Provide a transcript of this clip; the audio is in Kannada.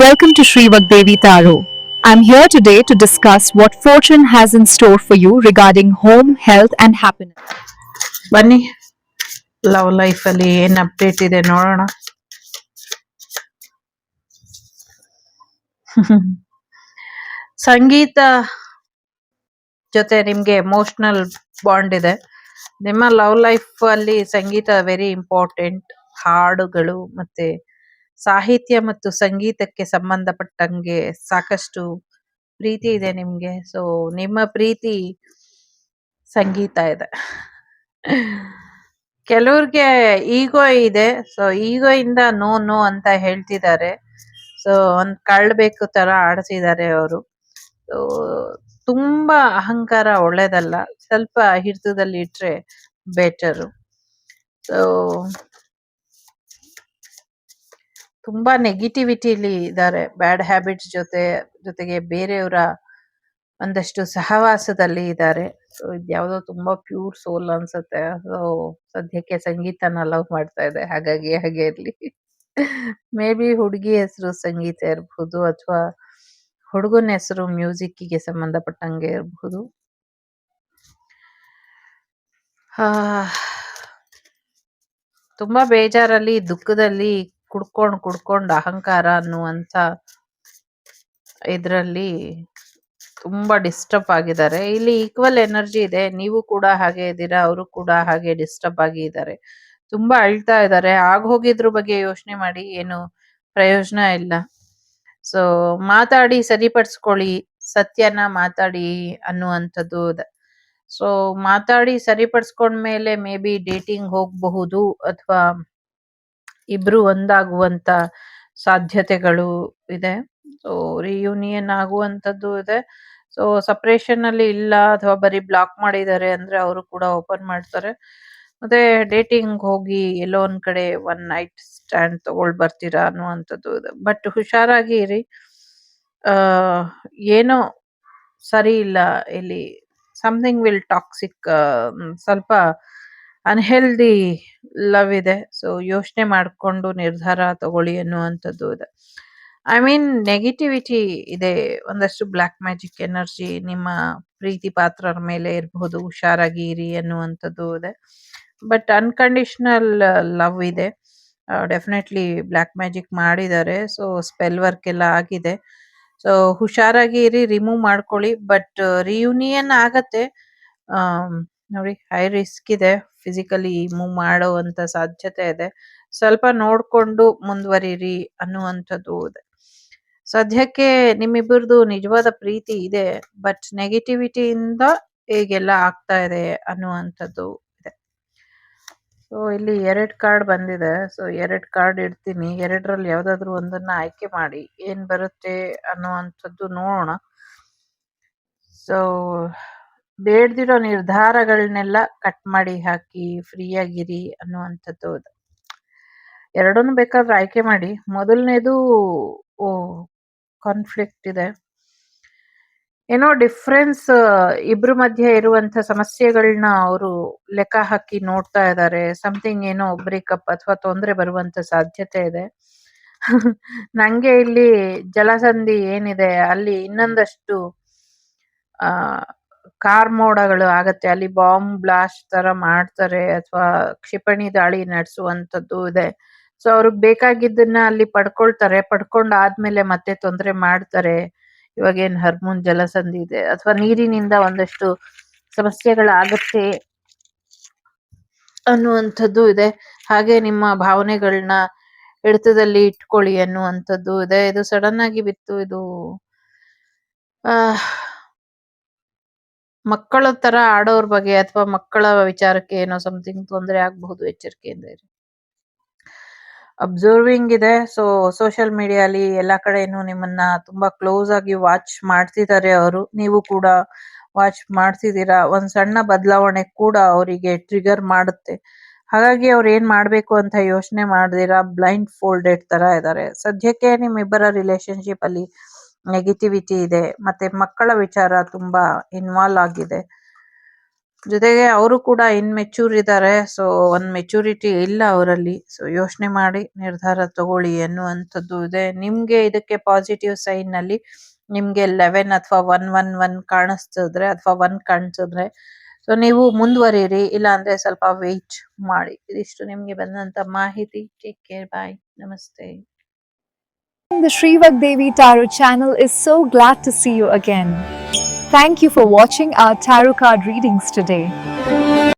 Welcome to Sri Vagdevi Taro. I'm here today to discuss what fortune has in store for you regarding home, health, and happiness. ಬನ್ನಿ ಲವ್ ಲೈಫ್ ಅಲ್ಲಿ ಏನ್ ಅಪ್ಡೇಟ್ ಇದೆ ನೋಡೋಣ. ಸಂಗೀತ ಜೊತೆ ನಿಮ್ಗೆ ಎಮೋಷನಲ್ ಬಾಂಡ್ ಇದೆ. ನಿಮ್ಮ ಲವ್ ಲೈಫ್ ಅಲ್ಲಿ ಸಂಗೀತ ವೆರಿ ಇಂಪಾರ್ಟೆಂಟ್. ಹಾಡುಗಳು ಮತ್ತೆ ಸಾಹಿತ್ಯ ಮತ್ತು ಸಂಗೀತಕ್ಕೆ ಸಂಬಂಧಪಟ್ಟಂಗೆ ಸಾಕಷ್ಟು ಪ್ರೀತಿ ಇದೆ ನಿಮ್ಗೆ. ಸೊ ನಿಮ್ಮ ಪ್ರೀತಿ ಸಂಗೀತ ಇದೆ. ಕೆಲವ್ರಿಗೆ ಈಗೋ ಇದೆ. ಸೊ ಈಗೋ ಇಂದ ನೋ ನೋ ಅಂತ ಹೇಳ್ತಿದ್ದಾರೆ. ಸೊ ಒಂದ್ ಕಳ್ಬೇಕು ತರ ಆಡ್ತಿದ್ದಾರೆ ಅವರು. ಸೊ ತುಂಬಾ ಅಹಂಕಾರ ಒಳ್ಳೇದಲ್ಲ. ಸ್ವಲ್ಪ ಹಿಡಿತದಲ್ಲಿ ಇಟ್ರೆ ಬೆಟರು. ಸೊ ತುಂಬಾ ನೆಗೆಟಿವಿಟಿಲಿ ಇದ್ದಾರೆ. ಬ್ಯಾಡ್ ಹ್ಯಾಬಿಟ್ಸ್ ಜೊತೆಗೆ ಬೇರೆಯವರ ಒಂದಷ್ಟು ಸಹವಾಸದಲ್ಲಿ ಇದ್ದಾರೆ. ಸೊ ಇದ್ಯಾವುದೋ ತುಂಬಾ ಪ್ಯೂರ್ ಸೋಲ್ ಅನ್ಸುತ್ತೆ. ಸೊ ಸದ್ಯಕ್ಕೆ ಸಂಗೀತನ ಲವ್ ಮಾಡ್ತಾ ಇದೆ, ಹಾಗಾಗಿ ಹಾಗೆ ಇರ್ಲಿ. ಮೇ ಬಿ ಹುಡುಗಿ ಹೆಸರು ಸಂಗೀತ ಇರಬಹುದು, ಅಥವಾ ಹುಡುಗನ ಹೆಸರು ಮ್ಯೂಸಿಕ್ಕಿಗೆ ಸಂಬಂಧಪಟ್ಟಂಗೆ ಇರಬಹುದು. ತುಂಬಾ ಬೇಜಾರಲ್ಲಿ, ದುಃಖದಲ್ಲಿ ಕುಡ್ಕೊಂಡು ಅಹಂಕಾರ ಅನ್ನುವಂತ ಇದ್ರಲ್ಲಿ ತುಂಬಾ ಡಿಸ್ಟರ್ಬ್ ಆಗಿದ್ದಾರೆ. ಇಲ್ಲಿ ಈಕ್ವಲ್ ಎನರ್ಜಿ ಇದೆ. ನೀವು ಕೂಡ ಹಾಗೆ ಇದ್ದೀರಾ, ಅವರು ಕೂಡ ಹಾಗೆ ಡಿಸ್ಟರ್ಬ್ ಆಗಿ ಇದ್ದಾರೆ. ತುಂಬಾ ಅಳ್ತಾ ಇದ್ದಾರೆ. ಹೋಗಿದ್ರ ಬಗ್ಗೆ ಯೋಚನೆ ಮಾಡಿ, ಏನು ಪ್ರಯೋಜನ ಇಲ್ಲ. ಸೊ ಮಾತಾಡಿ ಸರಿಪಡಿಸ್ಕೊಳ್ಳಿ, ಸತ್ಯನ ಮಾತಾಡಿ ಅನ್ನುವಂಥದ್ದು ಇದೆ. ಸೊ ಮಾತಾಡಿ ಸರಿಪಡಿಸ್ಕೊಂಡ್ಮೇಲೆ ಮೇ ಬಿ ಡೇಟಿಂಗ್ ಹೋಗಬಹುದು, ಅಥವಾ ಇಬ್ರು ಒಂದಾಗುವಂತ ಸಾಧ್ಯತೆಗಳು ಇದೆ. ಸೊ ರಿಯೂನಿಯನ್ ಆಗುವಂತದ್ದು ಇದೆ. ಸೊ ಸಪರೇಷನ್ ಅಲ್ಲಿ ಇಲ್ಲ, ಅಥವಾ ಬರೀ ಬ್ಲಾಕ್ ಮಾಡಿದ್ದಾರೆ ಅಂದ್ರೆ ಅವರು ಕೂಡ ಓಪನ್ ಮಾಡ್ತಾರೆ. ಮತ್ತೆ ಡೇಟಿಂಗ್ ಹೋಗಿ ಎಲ್ಲೋ ಒಂದ್ ಕಡೆ ಒನ್ ನೈಟ್ ಸ್ಟ್ಯಾಂಡ್ ತಗೊಳ್ ಬರ್ತೀರಾ ಅನ್ನುವಂಥದ್ದು ಇದೆ. ಬಟ್ ಹುಷಾರಾಗಿ ಇರಿ. ಆ ಏನೋ ಸರಿ ಇಲ್ಲ ಇಲ್ಲಿ. ಸಮಥಿಂಗ್ ವಿಲ್ ಟಾಕ್ಸಿಕ್, ಸ್ವಲ್ಪ ಅನ್ಹೆಲ್ದಿ ಲವ್ ಇದೆ. ಸೊ ಯೋಚನೆ ಮಾಡ್ಕೊಂಡು ನಿರ್ಧಾರ ತಗೊಳ್ಳಿ ಅನ್ನುವಂಥದ್ದು ಇದೆ. ಐ ಮೀನ್ ನೆಗೆಟಿವಿಟಿ ಇದೆ. ಒಂದಷ್ಟು ಬ್ಲ್ಯಾಕ್ ಮ್ಯಾಜಿಕ್ ಎನರ್ಜಿ ನಿಮ್ಮ ಪ್ರೀತಿ ಪಾತ್ರರ ಮೇಲೆ ಇರಬಹುದು. ಹುಷಾರಾಗಿ ಇರಿ ಅನ್ನುವಂಥದ್ದು ಇದೆ. ಬಟ್ ಅನ್ಕಂಡೀಷನಲ್ ಲವ್ ಇದೆ. ಡೆಫಿನೆಟ್ಲಿ ಬ್ಲ್ಯಾಕ್ ಮ್ಯಾಜಿಕ್ ಮಾಡಿದ್ದಾರೆ. ಸೊ ಸ್ಪೆಲ್ ವರ್ಕ್ ಎಲ್ಲ ಆಗಿದೆ. ಸೊ ಹುಷಾರಾಗಿ ಇರಿ, ರಿಮೂವ್ ಮಾಡ್ಕೊಳ್ಳಿ. ಬಟ್ ರಿಯೂನಿಯನ್ ಆಗತ್ತೆ. ನೋಡಿ, ಹೈ ರಿಸ್ಕ್ ಇದೆ. ಫಿಸಿಕಲಿ ಮೂವ್ ಮಾಡುವಂತ ಸಾಧ್ಯತೆ ಇದೆ. ಸ್ವಲ್ಪ ನೋಡ್ಕೊಂಡು ಮುಂದುವರಿರಿ ಅನ್ನುವಂಥದ್ದು ಇದೆ. ಸದ್ಯಕ್ಕೆ ನಿಮ್ಮಿಬ್ಬರದು ನಿಜವಾದ ಪ್ರೀತಿ ಇದೆ, ಬಟ್ ನೆಗೆಟಿವಿಟಿಯಿಂದ ಹೀಗೆಲ್ಲ ಆಗ್ತಾ ಇದೆ ಅನ್ನುವಂಥದ್ದು ಇದೆ. ಸೊ ಇಲ್ಲಿ 2 ಕಾರ್ಡ್ ಬಂದಿದೆ. ಸೊ 2 ಕಾರ್ಡ್ ಇಡ್ತೀನಿ. 2ರಲ್ಲಿ ಯಾವ್ದಾದ್ರು ಒಂದನ್ನ ಆಯ್ಕೆ ಮಾಡಿ, ಏನ್ ಬರುತ್ತೆ ಅನ್ನುವಂಥದ್ದು ನೋಡೋಣ. ಸೊ ಬೇಡ್ದಿರೋ ನಿರ್ಧಾರಗಳನ್ನೆಲ್ಲ ಕಟ್ ಮಾಡಿ ಹಾಕಿ, ಫ್ರೀ ಆಗಿರಿ ಅನ್ನುವಂಥದ್ದು ಇದೆ. ಎರಡನ್ನೂ ಬೇಕಾದ್ರೆ ಆಯ್ಕೆ ಮಾಡಿ. ಮೊದಲನೇದು ಕಾನ್ಫ್ಲಿಕ್ಟ್ ಇದೆ. ಏನೋ ಡಿಫ್ರೆನ್ಸ್, ಇಬ್ರ ಮಧ್ಯೆ ಇರುವಂತ ಸಮಸ್ಯೆಗಳನ್ನ ಅವರು ಲೆಕ್ಕ ಹಾಕಿ ನೋಡ್ತಾ ಇದ್ದಾರೆ. ಸಮಥಿಂಗ್ ಏನೋ ಬ್ರೇಕಪ್ ಅಥವಾ ತೊಂದರೆ ಬರುವಂತ ಸಾಧ್ಯತೆ ಇದೆ. ನಂಗೆ ಇಲ್ಲಿ ಜಲಸಂಧಿ ಏನಿದೆ ಅಲ್ಲಿ ಇನ್ನೊಂದಷ್ಟು ಆ ಕಾರ್ಮೋಡಗಳು ಆಗತ್ತೆ. ಅಲ್ಲಿ ಬಾಂಬ್ ಬ್ಲಾಸ್ಟ್ ತರ ಮಾಡ್ತಾರೆ, ಅಥವಾ ಕ್ಷಿಪಣಿ ದಾಳಿ ನಡೆಸುವಂತದ್ದು ಇದೆ. ಸೊ ಅವ್ರಿಗೆ ಬೇಕಾಗಿದ್ದನ್ನ ಅಲ್ಲಿ ಪಡ್ಕೊಳ್ತಾರೆ. ಪಡ್ಕೊಂಡಾದ್ಮೇಲೆ ಮತ್ತೆ ತೊಂದರೆ ಮಾಡ್ತಾರೆ. ಇವಾಗೇನ್ ಹರ್ಮೋನ್ ಜಲಸಂಧಿ ಇದೆ, ಅಥವಾ ನೀರಿನಿಂದ ಒಂದಷ್ಟು ಸಮಸ್ಯೆಗಳಾಗತ್ತೆ ಅನ್ನುವಂಥದ್ದು ಇದೆ. ಹಾಗೆ ನಿಮ್ಮ ಭಾವನೆಗಳನ್ನ ಹಿಡಿತದಲ್ಲಿ ಇಟ್ಕೊಳ್ಳಿ ಅನ್ನುವಂಥದ್ದು ಇದೆ. ಇದು ಸಡನ್ ಆಗಿ ಬಿತ್ತು. ಇದು ಮಕ್ಕಳ ತರ ಆಡೋರ್ ಬಗ್ಗೆ, ಅಥವಾ ಮಕ್ಕಳ ವಿಚಾರಕ್ಕೆ ಏನೋ ಸಮಥಿಂಗ್ ತೊಂದರೆ ಆಗಬಹುದು. ಎಚ್ಚರಿಕೆಯಿಂದ ಇರಿ. ಅಬ್ಸರ್ವಿಂಗ್ ಇದೆ. ಸೊ ಸೋಷಿಯಲ್ ಮೀಡಿಯಾಲಿ ಎಲ್ಲಾ ಕಡೆನೂ ನಿಮ್ಮನ್ನ ತುಂಬಾ ಕ್ಲೋಸ್ ಆಗಿ ವಾಚ್ ಮಾಡ್ತಿದ್ದಾರೆ ಅವರು. ನೀವು ಕೂಡ ವಾಚ್ ಮಾಡ್ತಿದ್ದೀರಾ. ಒಂದ್ ಸಣ್ಣ ಬದಲಾವಣೆ ಕೂಡ ಅವರಿಗೆ ಟ್ರಿಗರ್ ಮಾಡುತ್ತೆ. ಹಾಗಾಗಿ ಅವ್ರು ಏನ್ ಮಾಡ್ಬೇಕು ಅಂತ ಯೋಚನೆ ಮಾಡ್ದಿರಾ ಬ್ಲೈಂಡ್ ಫೋಲ್ಡೆಡ್ ತರ ಇದ್ದಾರೆ. ಸದ್ಯಕ್ಕೆ ನಿಮ್ಮಿಬ್ಬರ ರಿಲೇಶನ್ಶಿಪ್ ಅಲ್ಲಿ ನೆಗೆಟಿವಿಟಿ ಇದೆ. ಮತ್ತೆ ಮಕ್ಕಳ ವಿಚಾರ ತುಂಬಾ ಇನ್ವಾಲ್ವ್ ಆಗಿದೆ. ಜೊತೆಗೆ ಅವರು ಕೂಡ ಇನ್‌ಮೆಚ್ಯೂರ್ ಇದ್ದಾರೆ. ಸೊ ಒಂದ್ ಮೆಚೂರಿಟಿ ಇಲ್ಲ ಅವರಲ್ಲಿ. ಸೊ ಯೋಚನೆ ಮಾಡಿ ನಿರ್ಧಾರ ತಗೊಳ್ಳಿ ಅನ್ನುವಂಥದ್ದು ಇದೆ. ನಿಮ್ಗೆ ಇದಕ್ಕೆ ಪಾಸಿಟಿವ್ ಸೈನ್ ನಲ್ಲಿ ನಿಮ್ಗೆ 11 ಅಥವಾ 111 ಕಾಣಿಸ್ತಿದ್ರೆ ಅಥವಾ 1 ಕಾಣಿಸಿದ್ರೆ ಸೊ ನೀವು ಮುಂದುವರಿಯಿರಿ. ಇಲ್ಲ ಅಂದ್ರೆ ಸ್ವಲ್ಪ ವೇಟ್ ಮಾಡಿ. ಇದಿಷ್ಟು ನಿಮ್ಗೆ ಬಂದಂತ ಮಾಹಿತಿ. Take care. ಬಾಯ್. ನಮಸ್ತೆ. The Shrivak Devi Tarot channel is so glad to see you again. Thank you for watching our tarot card readings today.